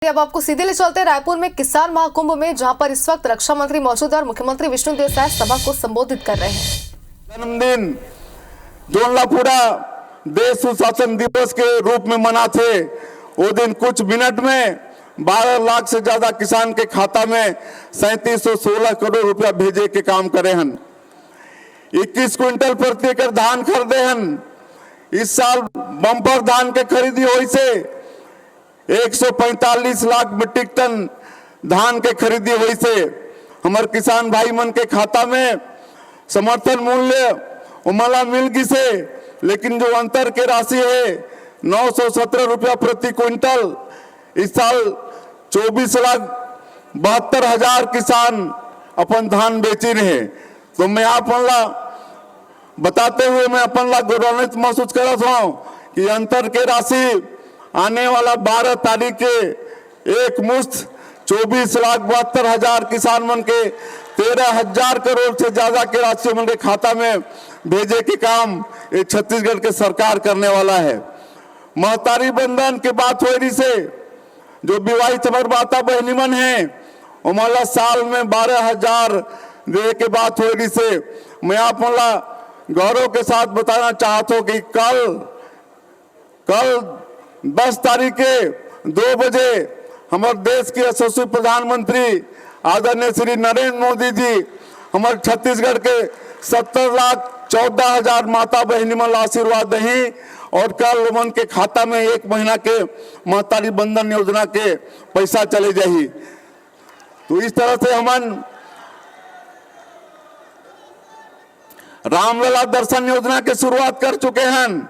अब आपको सीधे ले चलते हैं रायपुर में किसान महाकुंभ में, जहां पर इस वक्त रक्षा मंत्री मौजूद है और मुख्यमंत्री विष्णुदेव साय सभा को संबोधित कर रहे हैं। जन्मदिन जो पूरा देश सुशासन दिवस के रूप में मनाते, वो दिन कुछ मिनट में 12 लाख से ज्यादा किसान के खाता में 3716 करोड़ रुपया भेजे के काम करे हन। 21 क्विंटल प्रति एकड़ धान खरीदे हन। इस साल बम्पर धान के खरीदी हुई से 145 लाख मीट्रिक टन धान के खरीदी हुई से हमारे किसान भाई मन के खाता में समर्थन मूल्य उमला मिल गई से, लेकिन जो अंतर के राशि है 917 रुपया प्रति क्विंटल, इस साल 24,72,000 किसान अपन धान बेची रहे। तो मैं आप बताते हुए मैं अपन गौरवान्वित महसूस कर रहा हूँ कि अंतर के राशि आने वाला 12 तारीख के एक मुश्त 24,72,000 किसान मन के 13,000 करोड़ से ज्यादा के राशि मन के खाता में भेजे के काम ये छत्तीसगढ़ के सरकार करने वाला है। महतारी बंधन के बात हो रही से जो विवाहित हमारे माता बहनी मन है उमला साल में 12,000 दे के बात हो रही से मैं आप गौरव के साथ बताना चाहता हूं कि कल 10 तारीख के 2 बजे हमारे देश के यशस्वी प्रधानमंत्री आदरणीय श्री नरेंद्र मोदी जी हमारे छत्तीसगढ़ के 70,14,000 माता बहनी मन आशीर्वाद दही और कल मन के खाता में 1 महीना के महतारी बंधन योजना के पैसा चले जाही। तो इस तरह से हमन रामलला दर्शन योजना के शुरुआत कर चुके हैं।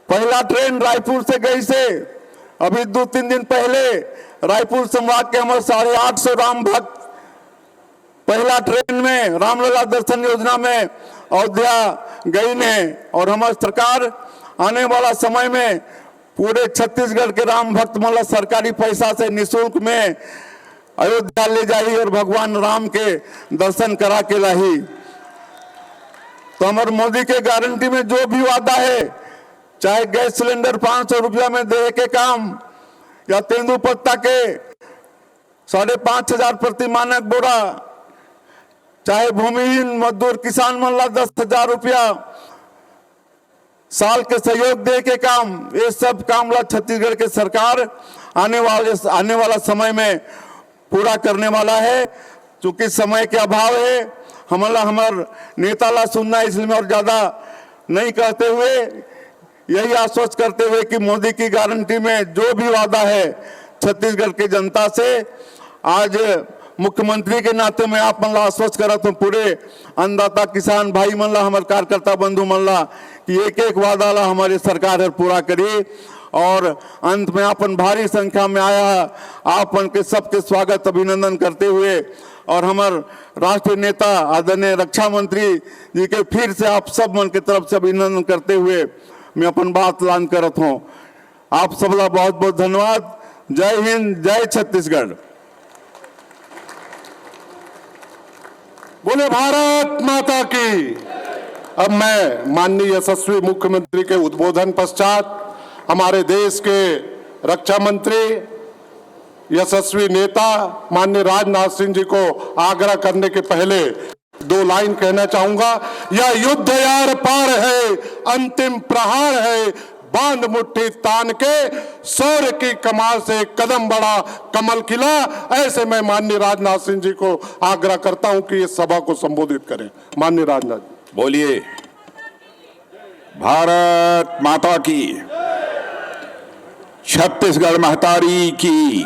पहला ट्रेन रायपुर से गई से अभी 2-3 दिन पहले रायपुर संभाग के हमारे 850 राम भक्त पहला ट्रेन में रामलला दर्शन योजना में अयोध्या गई ने, और हमारी सरकार आने वाला समय में पूरे छत्तीसगढ़ के राम भक्त मतलब सरकारी पैसा से निःशुल्क में अयोध्या ले जाही और भगवान राम के दर्शन करा के लाही। तो हमारे मोदी के गारंटी में जो भी वादा है, चाहे गैस सिलेंडर 500 रुपया में दे के काम, या तेंदुपत्ता के 5,500 प्रति मानक बोरा, चाहे भूमिहीन मजदूर किसान मन ला 10,000 रुपया साल के सहयोग दे के काम, ये सब काम ला छत्तीसगढ़ के सरकार आने वाला समय में पूरा करने वाला है। चूंकि समय के अभाव है, हमार नेता ला सुनना, इसलिए और ज्यादा नहीं कहते हुए यही आश्वस्त करते हुए कि मोदी की गारंटी में जो भी वादा है छत्तीसगढ़ की जनता से, आज मुख्यमंत्री के नाते मैं आप मन ला आश्वस्त करता हूँ पूरे अन्नदाता किसान भाई मन ला, हमारे कार्यकर्ता बंधु मन ला कि एक वादा ला हमारी सरकार है पूरा करी। और अंत में अपन भारी संख्या में आया आपन के सबके स्वागत अभिनंदन करते हुए और हमारे राष्ट्रीय नेता आदरणीय रक्षा मंत्री जी के फिर से आप सब मन के तरफ से अभिनंदन करते हुए मैं अपन बात ऐलान करत हूँ। आप सबला बहुत बहुत धन्यवाद। जय हिंद, जय छत्तीसगढ़। बोले भारत माता की। अब मैं माननीय यशस्वी मुख्यमंत्री के उद्बोधन पश्चात हमारे देश के रक्षा मंत्री यशस्वी नेता माननीय राजनाथ सिंह जी को आग्रह करने के पहले 2 लाइन कहना चाहूंगा। यह युद्ध यार पार है, अंतिम प्रहार है, बांध मुट्ठी तान के शौर्य की कमाल से कदम बढ़ा कमल खिला। ऐसे मैं माननीय राजनाथ सिंह जी को आग्रह करता हूं कि इस सभा को संबोधित करें। माननीय राजनाथ जी बोलिए। भारत माता की, छत्तीसगढ़ महतारी की,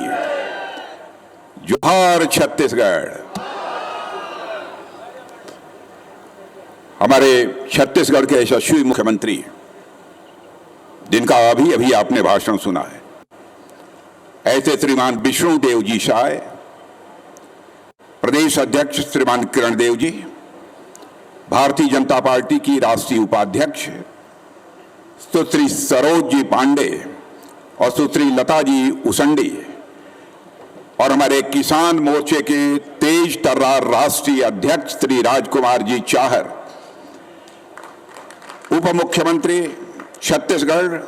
जोहार छत्तीसगढ़। हमारे छत्तीसगढ़ के यशस्वी मुख्यमंत्री जिनका अभी अभी आपने भाषण सुना है, ऐसे श्रीमान विष्णुदेव जी साय, प्रदेश अध्यक्ष श्रीमान किरण देव जी, भारतीय जनता पार्टी की राष्ट्रीय उपाध्यक्ष सुश्री सरोज जी पांडे और सुश्री लता जी उसंडी, और हमारे किसान मोर्चे के तेज तर्रार राष्ट्रीय अध्यक्ष श्री राजकुमार जी चाहर, उप मुख्यमंत्री छत्तीसगढ़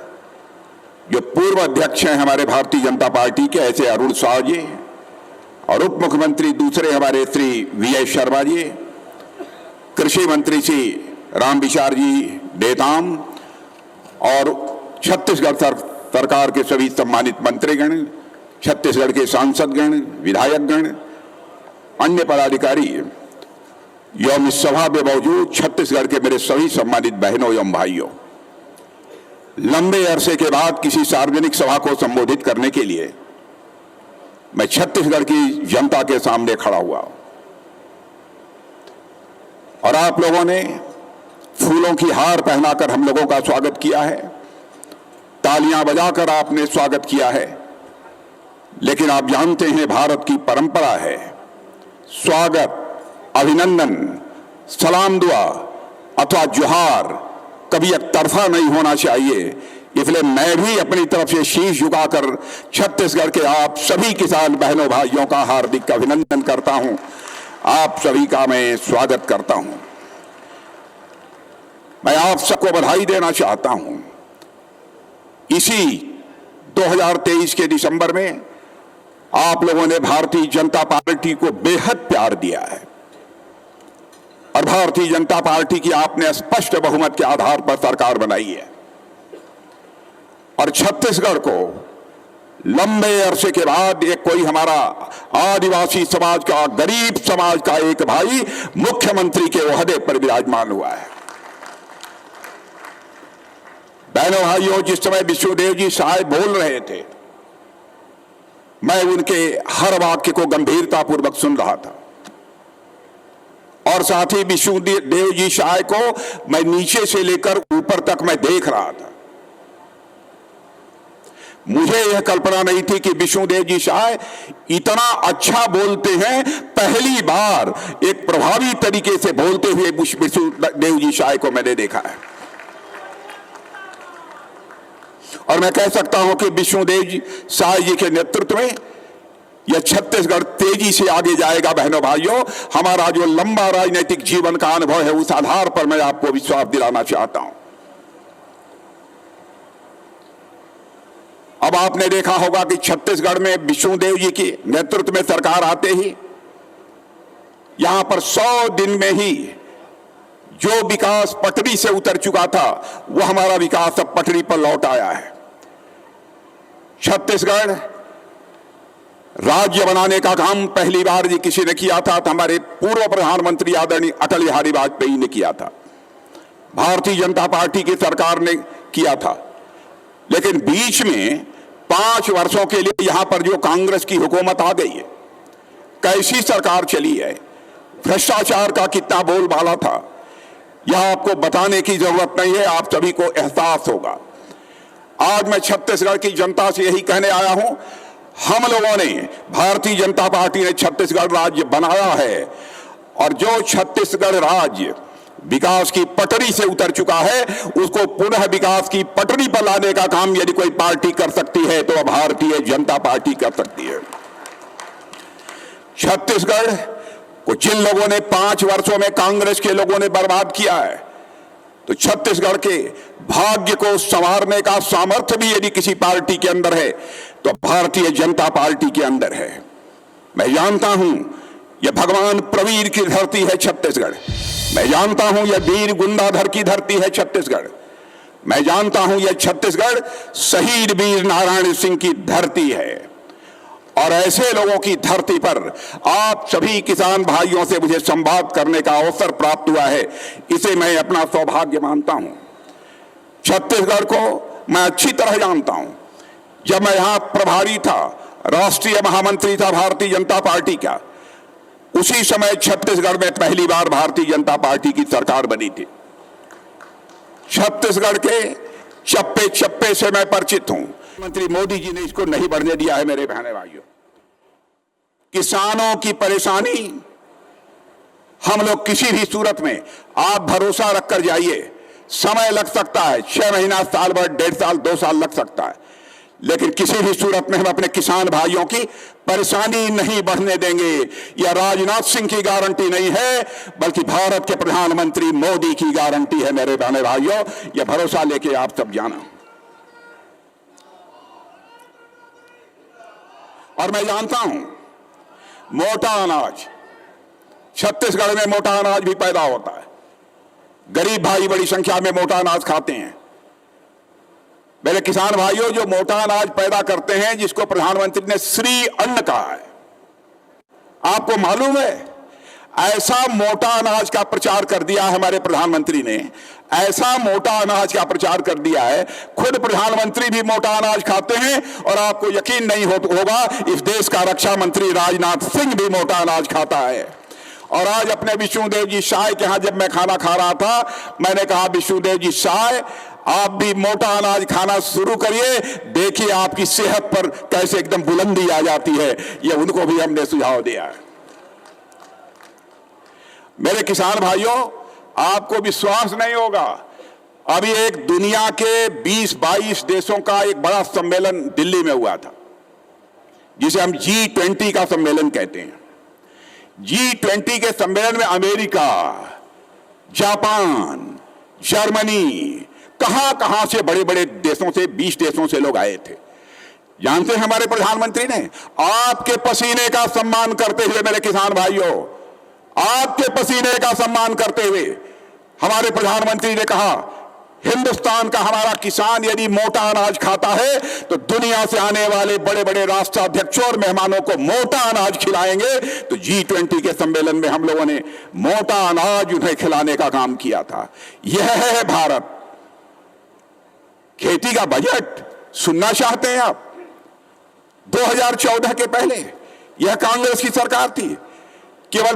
जो पूर्व अध्यक्ष हैं हमारे भारतीय जनता पार्टी के, ऐसे अरुण साह जी, और उप मुख्यमंत्री दूसरे हमारे श्री वी शर्मा जी, कृषि मंत्री श्री रामविचार जी नेताम, और छत्तीसगढ़ सरकार के सभी सम्मानित मंत्रीगण, छत्तीसगढ़ के सांसदगण, विधायकगण, अन्य पदाधिकारी एवं इस सभा में मौजूद छत्तीसगढ़ के मेरे सभी सम्मानित बहनों एवं भाइयों, लंबे अरसे के बाद किसी सार्वजनिक सभा को संबोधित करने के लिए मैं छत्तीसगढ़ की जनता के सामने खड़ा हुआ और आप लोगों ने फूलों की हार पहनाकर हम लोगों का स्वागत किया है, तालियां बजाकर आपने स्वागत किया है। लेकिन आप जानते हैं भारत की परंपरा है स्वागत, अभिनंदन, सलाम दुआ अथवा जोहार कभी एक तरफा नहीं होना चाहिए। इसलिए मैं भी अपनी तरफ से शीश झुकाकर छत्तीसगढ़ के आप सभी किसान बहनों भाइयों का हार्दिक अभिनंदन करता हूं, आप सभी का मैं स्वागत करता हूं। मैं आप सबको बधाई देना चाहता हूं। इसी 2023 के दिसंबर में आप लोगों ने भारतीय जनता पार्टी को बेहद प्यार दिया है और भारतीय जनता पार्टी की आपने स्पष्ट बहुमत के आधार पर सरकार बनाई है और छत्तीसगढ़ को लंबे अरसे के बाद एक कोई हमारा आदिवासी समाज का, गरीब समाज का एक भाई मुख्यमंत्री के ओहदे पर विराजमान हुआ है। बहनों भाइयों, जिस समय विष्णुदेव जी साहब बोल रहे थे, मैं उनके हर वाक्य को गंभीरतापूर्वक सुन रहा था और साथ ही विष्णुदेव जी साहब को मैं नीचे से लेकर ऊपर तक मैं देख रहा था। मुझे यह कल्पना नहीं थी कि विष्णुदेव जी साहब इतना अच्छा बोलते हैं। पहली बार एक प्रभावी तरीके से बोलते हुए विष्णुदेव जी साहब को मैंने देखा है और मैं कह सकता हूं कि विष्णुदेव जी साहब जी के नेतृत्व में यह छत्तीसगढ़ तेजी से आगे जाएगा। बहनों भाइयों, हमारा जो लंबा राजनीतिक जीवन का अनुभव है उस आधार पर मैं आपको विश्वास दिलाना चाहता हूं। अब आपने देखा होगा कि छत्तीसगढ़ में विष्णुदेव जी के नेतृत्व में सरकार आते ही यहां पर 100 दिन में ही जो विकास पटरी से उतर चुका था वह हमारा विकास अब पटरी पर लौट आया है। छत्तीसगढ़ राज्य बनाने का काम पहली बार जी किसी ने किया था तो हमारे पूर्व प्रधानमंत्री आदरणीय अटल बिहारी वाजपेयी ने किया था, भारतीय जनता पार्टी की सरकार ने किया था। लेकिन बीच में 5 वर्षों के लिए यहां पर जो कांग्रेस की हुकूमत आ गई है, कैसी सरकार चली है, भ्रष्टाचार का कितना बोलबाला था, यह आपको बताने की जरूरत नहीं है, आप सभी को एहसास होगा। आज मैं छत्तीसगढ़ की जनता से यही कहने आया हूं, हम लोगों ने, भारतीय जनता पार्टी ने छत्तीसगढ़ राज्य बनाया है और जो छत्तीसगढ़ राज्य विकास की पटरी से उतर चुका है उसको पुनः विकास की पटरी पर लाने का काम यदि कोई पार्टी कर सकती है तो भारतीय जनता पार्टी कर सकती है। छत्तीसगढ़ को जिन लोगों ने 5 वर्षों में कांग्रेस के लोगों ने बर्बाद किया है, तो छत्तीसगढ़ के भाग्य को संवारने का सामर्थ्य भी यदि किसी पार्टी के अंदर है तो भारतीय जनता पार्टी के अंदर है। मैं जानता हूं यह भगवान प्रवीर की धरती है छत्तीसगढ़, मैं जानता हूं यह वीर गुंडाधर की धरती है छत्तीसगढ़, मैं जानता हूं यह छत्तीसगढ़ शहीद वीर नारायण सिंह की धरती है और ऐसे लोगों की धरती पर आप सभी किसान भाइयों से मुझे संवाद करने का अवसर प्राप्त हुआ है, इसे मैं अपना सौभाग्य मानता हूं। छत्तीसगढ़ को मैं अच्छी तरह जानता हूं। जब मैं यहां प्रभारी था, राष्ट्रीय महामंत्री था भारतीय जनता पार्टी का, उसी समय छत्तीसगढ़ में पहली बार भारतीय जनता पार्टी की सरकार बनी थी। छत्तीसगढ़ के चप्पे चप्पे से मैं परिचित हूं। मंत्री मोदी जी ने इसको नहीं बढ़ने दिया है। मेरे बहने भाइयों, किसानों की परेशानी हम लोग किसी भी सूरत में, आप भरोसा रखकर जाइए, समय लग सकता है, 6 महीना, साल भर, 1.5 साल, 2 साल लग सकता है, लेकिन किसी भी सूरत में हम अपने किसान भाइयों की परेशानी नहीं बढ़ने देंगे। यह राजनाथ सिंह की गारंटी नहीं है बल्कि भारत के प्रधानमंत्री मोदी की गारंटी है। मेरे बहने भाइयों, यह भरोसा लेके आप सब जाना। और मैं जानता हूं मोटा अनाज, छत्तीसगढ़ में मोटा अनाज भी पैदा होता है। गरीब भाई बड़ी संख्या में मोटा अनाज खाते हैं। मेरे किसान भाइयों, जो मोटा अनाज पैदा करते हैं, जिसको प्रधानमंत्री ने श्री अन्न कहा है, आपको मालूम है ऐसा मोटा अनाज का प्रचार कर दिया है हमारे प्रधानमंत्री ने, ऐसा मोटा अनाज का प्रचार कर दिया है, खुद प्रधानमंत्री भी मोटा अनाज खाते हैं और आपको यकीन नहीं होगा इस देश का रक्षा मंत्री राजनाथ सिंह भी मोटा अनाज खाता है। और आज अपने विष्णुदेव जी शाह के यहां जब मैं खाना खा रहा था, मैंने कहा विष्णुदेव जी शाह, आप भी मोटा अनाज खाना शुरू करिए, देखिए आपकी सेहत पर कैसे एकदम बुलंदी आ जाती है। यह उनको भी हमने सुझाव दिया है। मेरे किसान भाइयों, आपको विश्वास नहीं होगा, अभी एक दुनिया के 20-22 देशों का एक बड़ा सम्मेलन दिल्ली में हुआ था, जिसे हम G20 का सम्मेलन कहते हैं। G20 के सम्मेलन में अमेरिका, जापान, जर्मनी, कहां से बड़े बड़े देशों से, 20 देशों से लोग आए थे। जानते हैं हमारे प्रधानमंत्री ने आपके पसीने का सम्मान करते हुए, मेरे किसान भाइयों, आपके पसीने का सम्मान करते हुए हमारे प्रधानमंत्री ने कहा, हिंदुस्तान का हमारा किसान यदि मोटा अनाज खाता है तो दुनिया से आने वाले बड़े बड़े राष्ट्राध्यक्षों और मेहमानों को मोटा अनाज खिलाएंगे। तो G20 के सम्मेलन में हम लोगों ने मोटा अनाज उन्हें खिलाने का काम किया था। यह है भारत। खेती का बजट सुनना चाहते हैं आप? 2014 के पहले यह कांग्रेस की सरकार थी, केवल